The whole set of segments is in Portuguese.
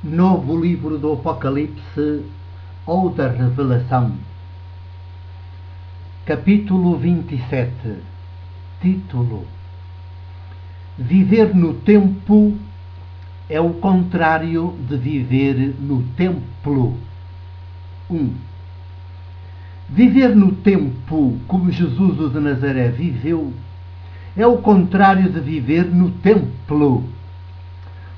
Novo livro do Apocalipse ou da Revelação. Capítulo 27. Título: Viver no tempo é o contrário de viver no templo. 1. Viver no tempo, como Jesus o de Nazaré viveu, é o contrário de viver no templo.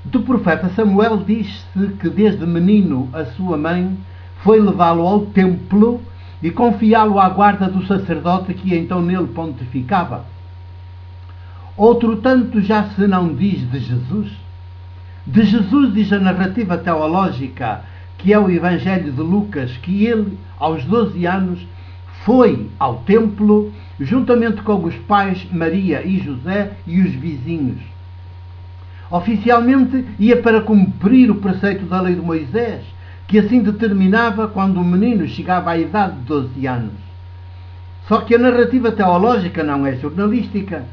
Do profeta Samuel diz-se que desde menino a sua mãe foi levá-lo ao templo e confiá-lo à guarda do sacerdote que então nele pontificava. Outro tanto já se não diz de Jesus. De Jesus diz a narrativa teológica, que é o Evangelho de Lucas, que ele, aos 12 anos, foi ao templo, juntamente com os pais Maria e José e os vizinhos. Oficialmente ia para cumprir o preceito da lei de Moisés, que assim determinava quando o menino chegava à idade de 12 anos. Só que a narrativa teológica não é jornalística.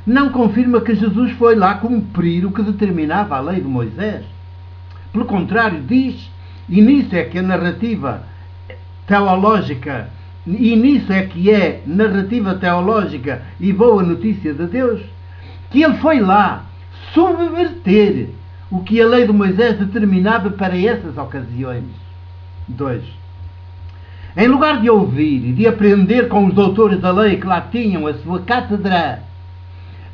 Não confirma que Jesus foi lá cumprir o que determinava a lei de Moisés. Pelo contrário, diz, e nisso é que a narrativa teológica, e nisso é que é narrativa teológica e boa notícia de Deus, que ele foi lá subverter o que a lei de Moisés determinava para essas ocasiões. 2. Em lugar de ouvir e de aprender com os doutores da lei que lá tinham a sua cátedra,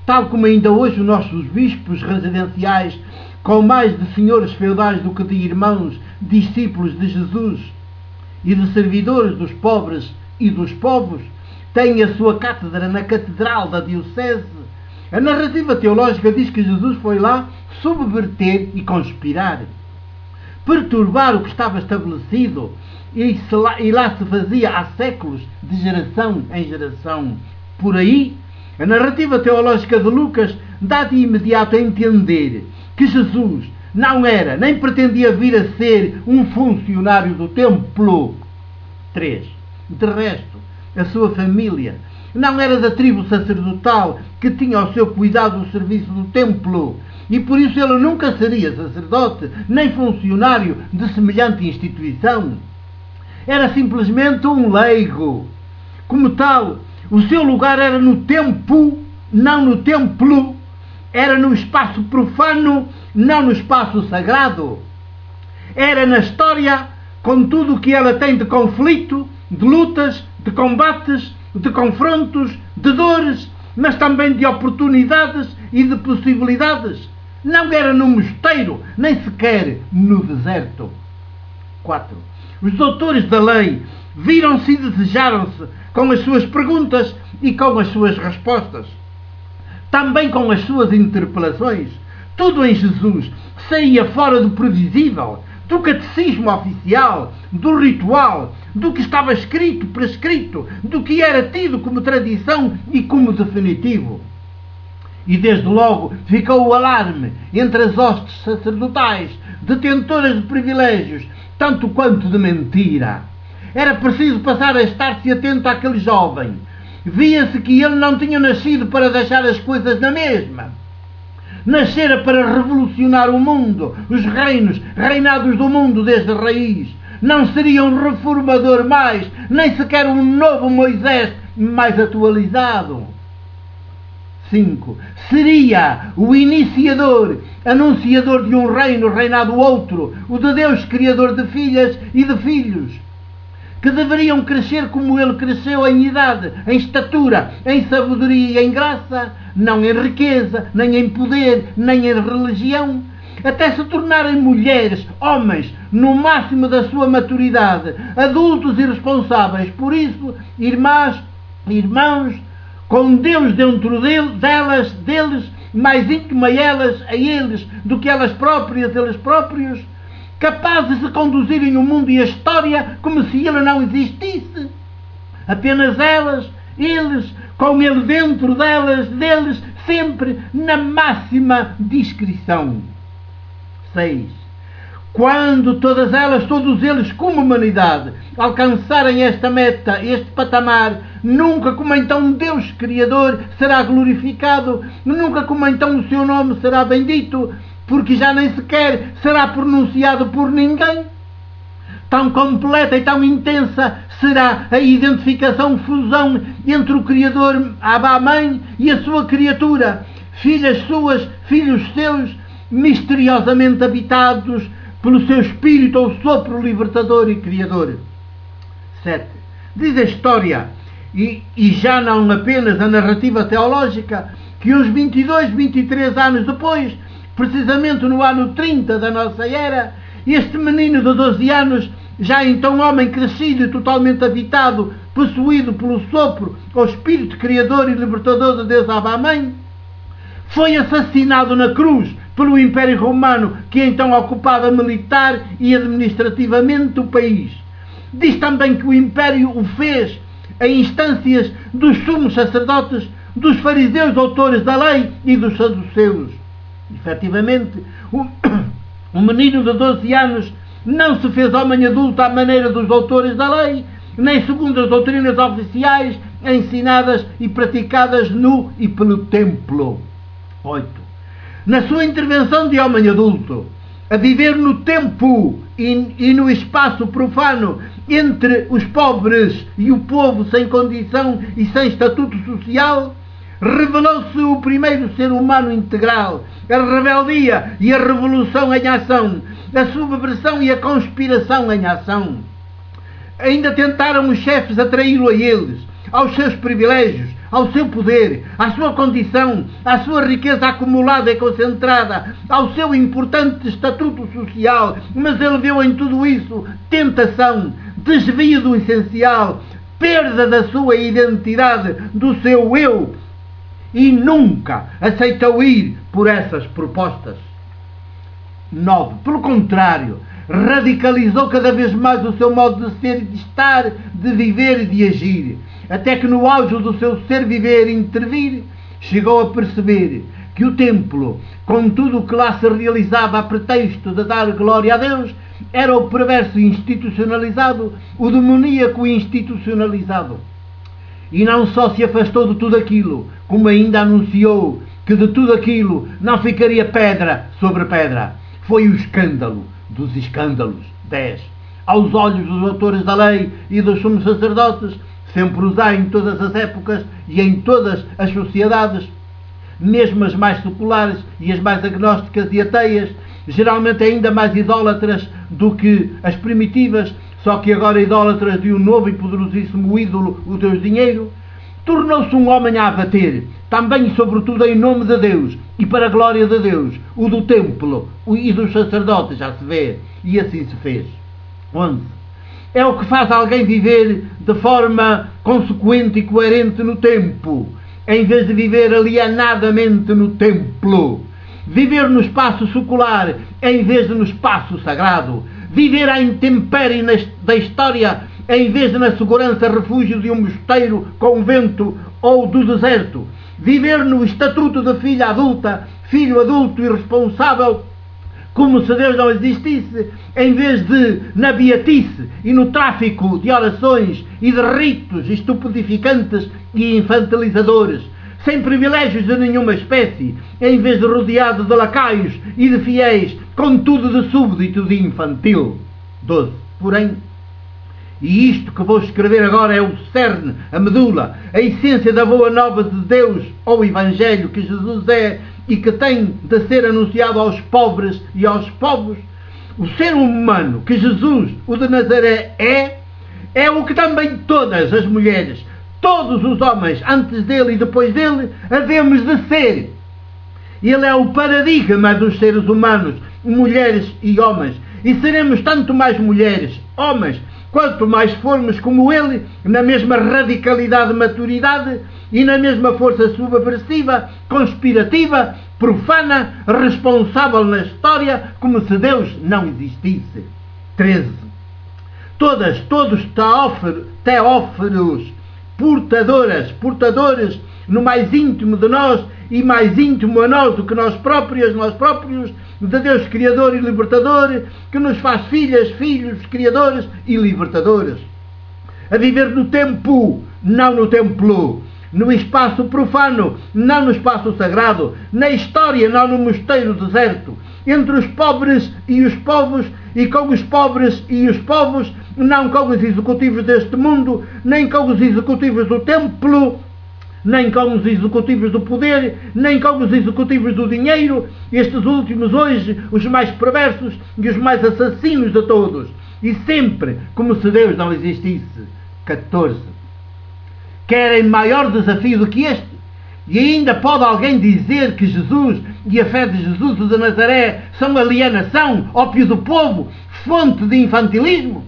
tal como ainda hoje os nossos bispos residenciais, com mais de senhores feudais do que de irmãos, discípulos de Jesus e de servidores dos pobres e dos povos, têm a sua cátedra na catedral da diocese, a narrativa teológica diz que Jesus foi lá subverter e conspirar, perturbar o que estava estabelecido e lá se fazia há séculos, de geração em geração. Por aí, a narrativa teológica de Lucas dá de imediato a entender que Jesus não era, nem pretendia vir a ser um funcionário do templo. 3. De resto, a sua família não era da tribo sacerdotal que tinha ao seu cuidado o serviço do templo, e por isso ele nunca seria sacerdote nem funcionário de semelhante instituição. Era simplesmente um leigo. Como tal, o seu lugar era no tempo, não no templo. Era no espaço profano, não no espaço sagrado. Era na história, com tudo o que ela tem de conflito, de lutas, de combates, de confrontos, de dores, mas também de oportunidades e de possibilidades. Não era no mosteiro, nem sequer no deserto. 4. Os doutores da lei viram-se e desejaram-se com as suas perguntas e com as suas respostas. Também com as suas interpelações. Tudo em Jesus saía fora do previsível, do catecismo oficial, do ritual, do que estava escrito, prescrito, do que era tido como tradição e como definitivo. E desde logo ficou o alarme entre as hostes sacerdotais, detentoras de privilégios, tanto quanto de mentira. Era preciso passar a estar-se atento àquele jovem. Via-se que ele não tinha nascido para deixar as coisas na mesma. Nascera para revolucionar o mundo, os reinos, reinados do mundo desde a raiz. Não seria um reformador mais, nem sequer um novo Moisés mais atualizado. 5. Seria o iniciador, anunciador de um reino reinado outro, o de Deus, criador de filhas e de filhos, que deveriam crescer como ele cresceu em idade, em estatura, em sabedoria e em graça, não em riqueza, nem em poder, nem em religião, até se tornarem mulheres, homens, no máximo da sua maturidade, adultos e responsáveis. Por isso, irmãs, irmãos, com Deus dentro deles, mais íntimo a elas, a eles, do que elas próprias, eles próprios, capazes de conduzirem o mundo e a história como se ele não existisse. Apenas elas, eles, com ele dentro deles, sempre na máxima discrição. 6. Quando todas elas, todos eles, como humanidade, alcançarem esta meta, este patamar, nunca como então Deus Criador será glorificado, nunca como então o seu nome será bendito, porque já nem sequer será pronunciado por ninguém. Tão completa e tão intensa será a identificação, fusão entre o Criador, Abba Mãe, e a sua criatura, filhas suas, filhos seus, misteriosamente habitados pelo seu espírito ou sopro libertador e criador. 7. Diz a história, e já não apenas a narrativa teológica, que uns 22, 23 anos depois, precisamente no ano 30 da nossa era, este menino de 12 anos, já então homem crescido e totalmente habitado, possuído pelo sopro, o espírito criador e libertador de Deus Abba Mãe, foi assassinado na cruz pelo Império Romano, que então ocupava militar e administrativamente o país. Diz também que o Império o fez em instâncias dos sumos sacerdotes, dos fariseus doutores da lei e dos saduceus. Efetivamente, o menino de 12 anos não se fez homem adulto à maneira dos doutores da lei, nem segundo as doutrinas oficiais ensinadas e praticadas no e pelo templo. 8. Na sua intervenção de homem adulto, a viver no tempo e no espaço profano entre os pobres e o povo sem condição e sem estatuto social, revelou-se o primeiro ser humano integral, a rebeldia e a revolução em ação, a subversão e a conspiração em ação. Ainda tentaram os chefes atraí-lo a eles, aos seus privilégios, ao seu poder, à sua condição, à sua riqueza acumulada e concentrada, ao seu importante estatuto social, mas ele viu em tudo isso tentação, desvio do essencial, perda da sua identidade, do seu eu, e nunca aceitou ir por essas propostas. 9. Pelo contrário, radicalizou cada vez mais o seu modo de ser, de estar, de viver e de agir, até que no auge do seu ser, viver e intervir, chegou a perceber que o templo, com tudo o que lá se realizava a pretexto de dar glória a Deus, era o perverso institucionalizado, o demoníaco institucionalizado. E não só se afastou de tudo aquilo, como ainda anunciou que de tudo aquilo não ficaria pedra sobre pedra. Foi o escândalo dos escândalos. 10. Aos olhos dos autores da lei e dos sumos sacerdotes, sempre os há em todas as épocas e em todas as sociedades, mesmo as mais seculares e as mais agnósticas e ateias, geralmente ainda mais idólatras do que as primitivas, só que agora idólatras de um novo e poderosíssimo ídolo, o Deus Dinheiro, tornou-se um homem a abater, também e sobretudo em nome de Deus e para a glória de Deus, o do templo e dos sacerdotes, já se vê, e assim se fez. 11. É o que faz alguém viver de forma consequente e coerente no tempo, em vez de viver alienadamente no templo. Viver no espaço secular em vez de no espaço sagrado. Viver à intempérie da história em vez de na segurança refúgio de um mosteiro, convento ou do deserto. Viver no estatuto de filha adulta, filho adulto e responsável, como se Deus não existisse, em vez de na beatice e no tráfico de orações e de ritos estupidificantes e infantilizadores, sem privilégios de nenhuma espécie, em vez de rodeado de lacaios e de fiéis, com tudo de súbdito e infantil. 12. Porém, e isto que vou escrever agora é o cerne, a medula, a essência da boa nova de Deus, ou Evangelho que Jesus é e que tem de ser anunciado aos pobres e aos povos. O ser humano que Jesus, o de Nazaré, é o que também todas as mulheres, todos os homens, antes dele e depois dele, havemos de ser. Ele é o paradigma dos seres humanos, mulheres e homens, e seremos tanto mais mulheres, homens, quanto mais formos como ele, na mesma radicalidade de maturidade e na mesma força subversiva, conspirativa, profana, responsável na história, como se Deus não existisse. 13. Todos teóferos, portadores no mais íntimo de nós e mais íntimo a nós do que nós próprios, de Deus Criador e Libertador, que nos faz filhas, filhos, criadores e libertadores. A viver no tempo, não no templo. no espaço profano, não no espaço sagrado, na história, não no mosteiro deserto, entre os pobres e os povos, e com os pobres e os povos, não com os executivos deste mundo, nem com os executivos do templo, nem com os executivos do poder, nem com os executivos do dinheiro, estes últimos hoje, os mais perversos e os mais assassinos de todos, e sempre como se Deus não existisse. 14. Querem maior desafio do que este? E ainda pode alguém dizer que Jesus e a fé de Jesus de Nazaré são alienação, ópio do povo, fonte de infantilismo?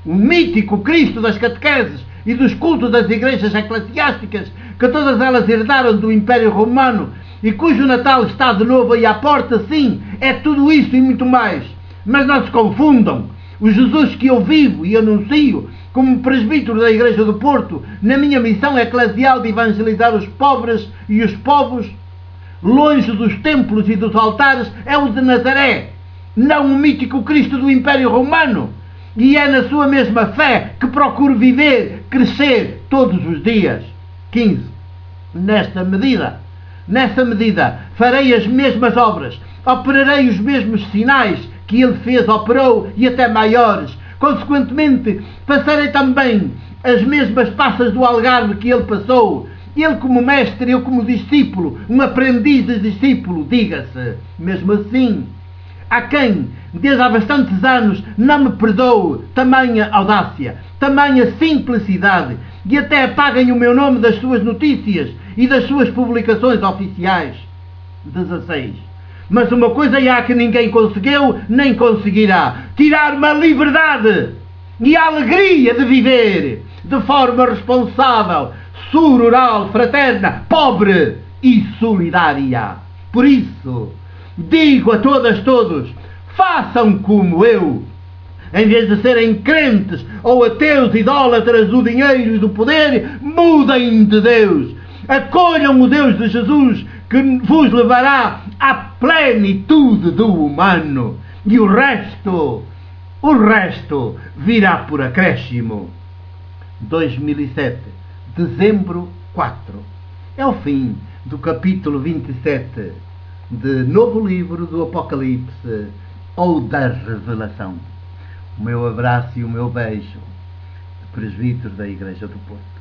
O mítico Cristo das catequeses e dos cultos das igrejas eclesiásticas, que todas elas herdaram do Império Romano e cujo Natal está de novo aí à porta, sim, é tudo isso e muito mais. Mas não se confundam. O Jesus que eu vivo e anuncio como presbítero da Igreja do Porto, na minha missão eclesial de evangelizar os pobres e os povos, longe dos templos e dos altares, é o de Nazaré, não o mítico Cristo do Império Romano. E é na sua mesma fé que procuro viver, crescer todos os dias. 15. Nessa medida, farei as mesmas obras, operarei os mesmos sinais que ele fez, operou, e até maiores. Consequentemente, passarei também as mesmas passas do Algarve que ele passou. Ele como mestre, eu como discípulo, um aprendiz de discípulo, diga-se. Mesmo assim, há quem, desde há bastantes anos, não me perdoe tamanha audácia, tamanha simplicidade, e até apaguem o meu nome das suas notícias e das suas publicações oficiais. 16. Mas uma coisa há que ninguém conseguiu, nem conseguirá: tirar-me a liberdade e a alegria de viver de forma responsável, sororal, fraterna, pobre e solidária. Por isso, digo a todos, façam como eu. Em vez de serem crentes ou ateus idólatras do dinheiro e do poder, mudem de Deus. Acolham o Deus de Jesus, que vos levará à plenitude do humano. E o resto virá por acréscimo. 2007, dezembro 4. É o fim do capítulo 27 de Novo Livro do Apocalipse ou da Revelação. O meu abraço e o meu beijo, presbítero da Igreja do Porto.